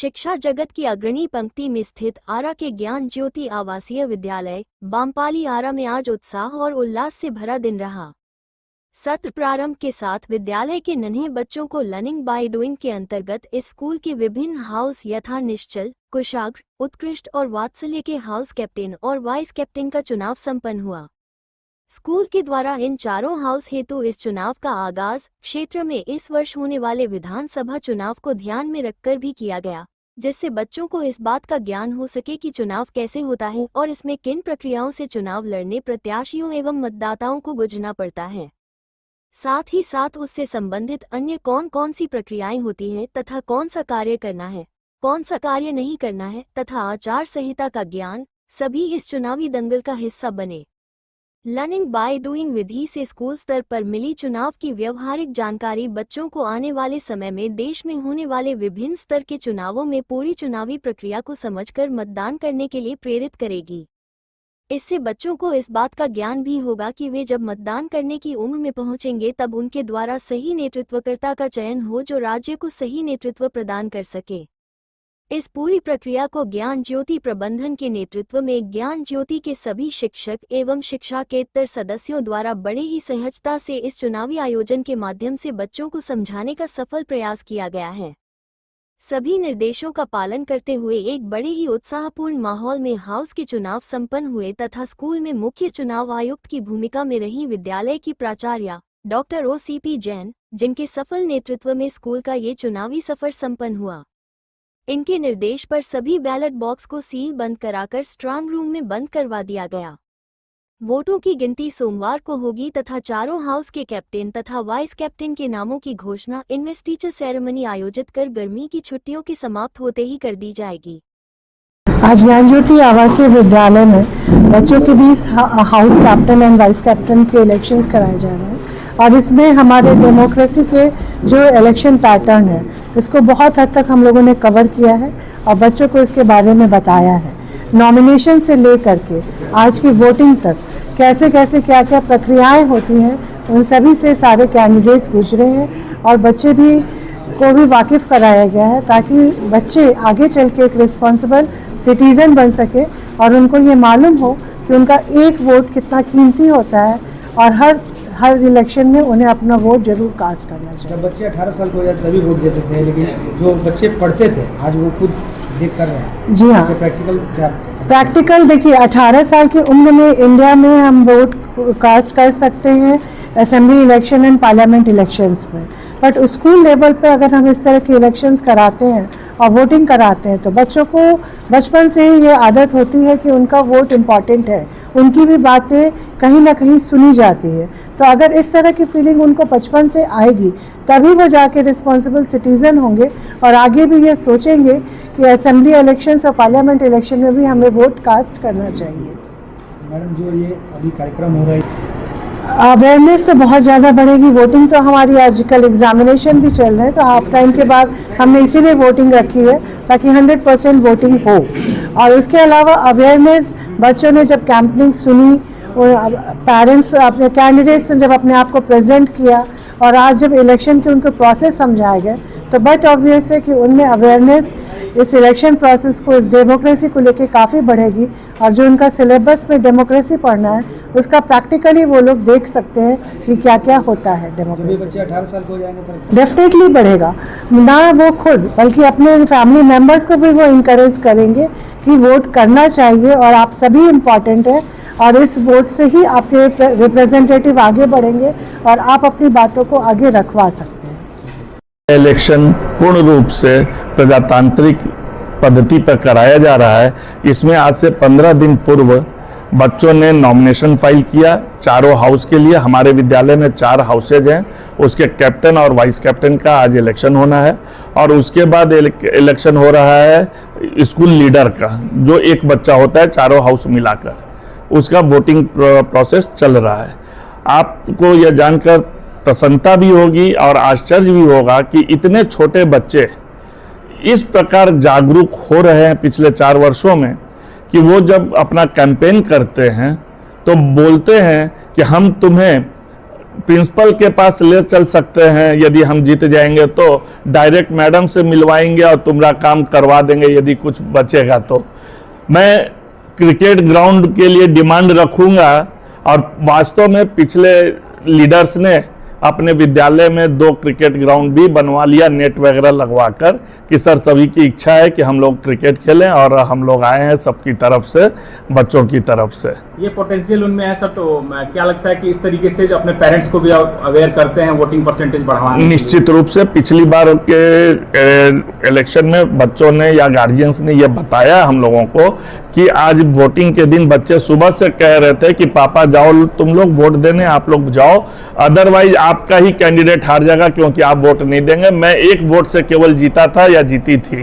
शिक्षा जगत की अग्रणी पंक्ति में स्थित आरा के ज्ञान ज्योति आवासीय विद्यालय बामपाली आरा में आज उत्साह और उल्लास से भरा दिन रहा। सत्र प्रारंभ के साथ विद्यालय के नन्हे बच्चों को लर्निंग बाय डूइंग के अंतर्गत इस स्कूल के विभिन्न हाउस यथा निश्चल, कुशाग्र, उत्कृष्ट और वात्सल्य के हाउस कैप्टन और वाइस कैप्टन का चुनाव संपन्न हुआ। स्कूल के द्वारा इन चारों हाउस हेतु इस चुनाव का आगाज क्षेत्र में इस वर्ष होने वाले विधानसभा चुनाव को ध्यान में रखकर भी किया गया, जिससे बच्चों को इस बात का ज्ञान हो सके कि चुनाव कैसे होता है और इसमें किन प्रक्रियाओं से चुनाव लड़ने प्रत्याशियों एवं मतदाताओं को गुजरना पड़ता है। साथ ही साथ उससे संबंधित अन्य कौन कौन सी प्रक्रियाएं होती हैं तथा कौन सा कार्य करना है, कौन सा कार्य नहीं करना है तथा आचार संहिता का ज्ञान सभी इस चुनावी दंगल का हिस्सा बने। लर्निंग बाय डूइंग विधि से स्कूल स्तर पर मिली चुनाव की व्यवहारिक जानकारी बच्चों को आने वाले समय में देश में होने वाले विभिन्न स्तर के चुनावों में पूरी चुनावी प्रक्रिया को समझकर मतदान करने के लिए प्रेरित करेगी। इससे बच्चों को इस बात का ज्ञान भी होगा कि वे जब मतदान करने की उम्र में पहुंचेंगे तब उनके द्वारा सही नेतृत्वकर्ता का चयन हो जो राज्य को सही नेतृत्व प्रदान कर सके। इस पूरी प्रक्रिया को ज्ञान ज्योति प्रबंधन के नेतृत्व में ज्ञान ज्योति के सभी शिक्षक एवं शिक्षाकेतर सदस्यों द्वारा बड़े ही सहजता से इस चुनावी आयोजन के माध्यम से बच्चों को समझाने का सफल प्रयास किया गया है। सभी निर्देशों का पालन करते हुए एक बड़े ही उत्साहपूर्ण माहौल में हाउस के चुनाव संपन्न हुए तथा स्कूल में मुख्य चुनाव आयुक्त की भूमिका में रही विद्यालय की प्राचार्य डॉक्टर OCP जैन, जिनके सफल नेतृत्व में स्कूल का ये चुनावी सफर संपन्न हुआ। इनके निर्देश पर सभी बैलेट बॉक्स को सील बंद कराकर स्ट्रांग रूम में बंद करवा दिया गया। वोटों की गिनती सोमवार को होगी तथा चारों हाउस के कैप्टन तथा वाइस कैप्टन के नामों की घोषणा इन्वेस्टिचर सेरेमनी आयोजित कर गर्मी की छुट्टियों के समाप्त होते ही कर दी जाएगी। आज ज्ञान ज्योति आवासीय विद्यालय में बच्चों के बीच house captain and vice captain के इलेक्शंस कराए जा रहे हैं और इसमें हमारे डेमोक्रेसी के जो इलेक्शन पैटर्न है इसको बहुत हद तक हम लोगों ने कवर किया है और बच्चों को इसके बारे में बताया है। नॉमिनेशन से लेकर के आज की वोटिंग तक कैसे कैसे क्या क्या प्रक्रियाएं होती हैं उन सभी से सारे कैंडिडेट्स गुजरे हैं और बच्चे को भी वाकिफ़ कराया गया है ताकि बच्चे आगे चल के एक रिस्पॉन्सिबल सिटीज़न बन सके और उनको ये मालूम हो कि उनका एक वोट कितना कीमती होता है और हर इलेक्शन में उन्हें अपना वोट जरूर कास्ट करना चाहिए। जब बच्चे 18 साल के हो जाते तभी वोट देते थे, लेकिन जो बच्चे पढ़ते थे आज वो खुद देख कर रहे हैं। जी हाँ, प्रैक्टिकल देखिए 18 साल की उम्र में इंडिया में हम वोट कास्ट कर सकते हैं assembly election and parliament elections में, बट स्कूल लेवल पे अगर हम इस तरह के इलेक्शंस कराते हैं और वोटिंग कराते हैं तो बच्चों को बचपन से ही ये आदत होती है कि उनका वोट इम्पॉर्टेंट है, उनकी भी बातें कहीं ना कहीं सुनी जाती है। तो अगर इस तरह की फीलिंग उनको बचपन से आएगी तभी वो जाके रिस्पॉन्सिबल सिटीज़न होंगे और आगे भी ये सोचेंगे कि असेंबली इलेक्शंस और पार्लियामेंट इलेक्शन में भी हमें वोट कास्ट करना चाहिए। मैडम, जो ये अभी कार्यक्रम हो रहा है अवेयरनेस तो बहुत ज़्यादा बढ़ेगी। वोटिंग तो हमारी आजकल एग्जामिनेशन भी चल रहे हैं तो हाफ टाइम के बाद हमने इसीलिए वोटिंग रखी है ताकि 100% वोटिंग हो। और इसके अलावा अवेयरनेस बच्चों ने जब कैंपेनिंग सुनी और पेरेंट्स अपने कैंडिडेट्स ने जब अपने आप को प्रेजेंट किया और आज जब इलेक्शन के उनको प्रोसेस समझाए गए तो बट ऑब्वियस है कि उनमें अवेयरनेस इस इलेक्शन प्रोसेस को, इस डेमोक्रेसी को लेके काफ़ी बढ़ेगी और जो उनका सिलेबस में डेमोक्रेसी पढ़ना है उसका प्रैक्टिकली वो लोग देख सकते हैं कि क्या क्या होता है डेमोक्रेसी। बच्चे 18 साल को हो जाएंगे तो डेफिनेटली बढ़ेगा, ना वो खुद बल्कि अपने फैमिली मेम्बर्स को भी वो इनकरेज करेंगे कि वोट करना चाहिए और आप सभी इम्पॉर्टेंट है और इस वोट से ही आपके रिप्रेजेंटेटिव आगे बढ़ेंगे और आप अपनी बातों को आगे रखवा सकते हैं। इलेक्शन पूर्ण रूप से प्रजातांत्रिक पद्धति पर कराया जा रहा है। इसमें आज से 15 दिन पूर्व बच्चों ने नॉमिनेशन फाइल किया चारों हाउस के लिए। हमारे विद्यालय में 4 हाउसेज हैं, उसके कैप्टन और वाइस कैप्टन का आज इलेक्शन होना है और उसके बाद इलेक्शन हो रहा है स्कूल लीडर का, जो एक बच्चा होता है चारों हाउस मिलाकर, उसका वोटिंग प्रोसेस चल रहा है। आपको यह जानकर प्रसन्नता भी होगी और आश्चर्य भी होगा कि इतने छोटे बच्चे इस प्रकार जागरूक हो रहे हैं पिछले 4 वर्षों में कि वो जब अपना कैंपेन करते हैं तो बोलते हैं कि हम तुम्हें प्रिंसिपल के पास ले चल सकते हैं, यदि हम जीत जाएंगे तो डायरेक्ट मैडम से मिलवाएंगे और तुम्हारा काम करवा देंगे यदि कुछ बचेगा तो। मैं क्रिकेट ग्राउंड के लिए डिमांड रखूंगा और वास्तव में पिछले लीडर्स ने अपने विद्यालय में 2 क्रिकेट ग्राउंड भी बनवा लिया नेट वगैरह लगवाकर कि सर सभी की इच्छा है कि हम लोग क्रिकेट खेलें और हम लोग आए हैं सबकी तरफ से, बच्चों की तरफ से। ये पोटेंशियल उनमें है सर, तो क्या लगता है कि इस तरीके से जो अपने पेरेंट्स को भी अवेयर करते हैं वोटिंग परसेंटेज बढ़ाने? निश्चित रूप से पिछली बार के इलेक्शन में बच्चों ने या गार्जियंस ने ये बताया हम लोगों को कि आज वोटिंग के दिन बच्चे सुबह से कह रहे थे कि पापा जाओ तुम लोग वोट देने, आप लोग जाओ, अदरवाइज आपका ही कैंडिडेट हार जाएगा क्योंकि आप वोट नहीं देंगे। मैं 1 वोट से केवल जीता था या जीती थी।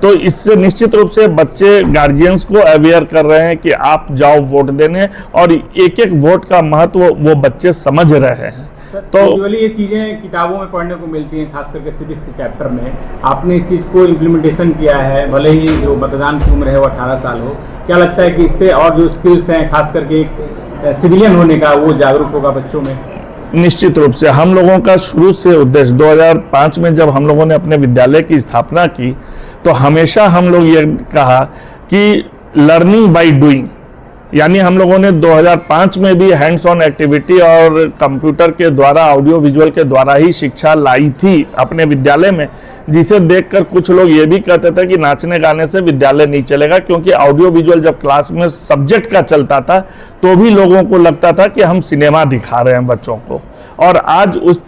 तो इससे निश्चित रूप से बच्चे गार्जियंस को अवेयर कर रहे हैं कि आप जाओ वोट देने, और एक वोट का महत्व वो बच्चे समझ रहे हैं। तो ये चीज़ें किताबों में पढ़ने को मिलती हैं, खास करके सिविक्स के चैप्टर में। आपने इस चीज़ को इम्प्लीमेंटेशन किया है, भले ही जो मतदान की उम्र है वो 18 साल हो। क्या लगता है कि इससे और जो स्किल्स हैं खास करके एक सिविलियन होने का, वो जागरूक होगा बच्चों में? निश्चित रूप से हम लोगों का शुरू से उद्देश्य 2005 में जब हम लोगों ने अपने विद्यालय की स्थापना की तो हमेशा हम लोग ये कहा कि लर्निंग बाय डूइंग, यानी हम लोगों ने 2005 में भी हैंड्स ऑन एक्टिविटी और कंप्यूटर के द्वारा, ऑडियो विजुअल के द्वारा ही शिक्षा लाई थी अपने विद्यालय में, जिसे देखकर कुछ लोग ये भी कहते थे कि नाचने गाने से विद्यालय नहीं चलेगा, क्योंकि ऑडियो विजुअल जब क्लास में सब्जेक्ट का चलता था तो भी लोगों को लगता था कि हम सिनेमा दिखा रहे हैं बच्चों को। और आज उस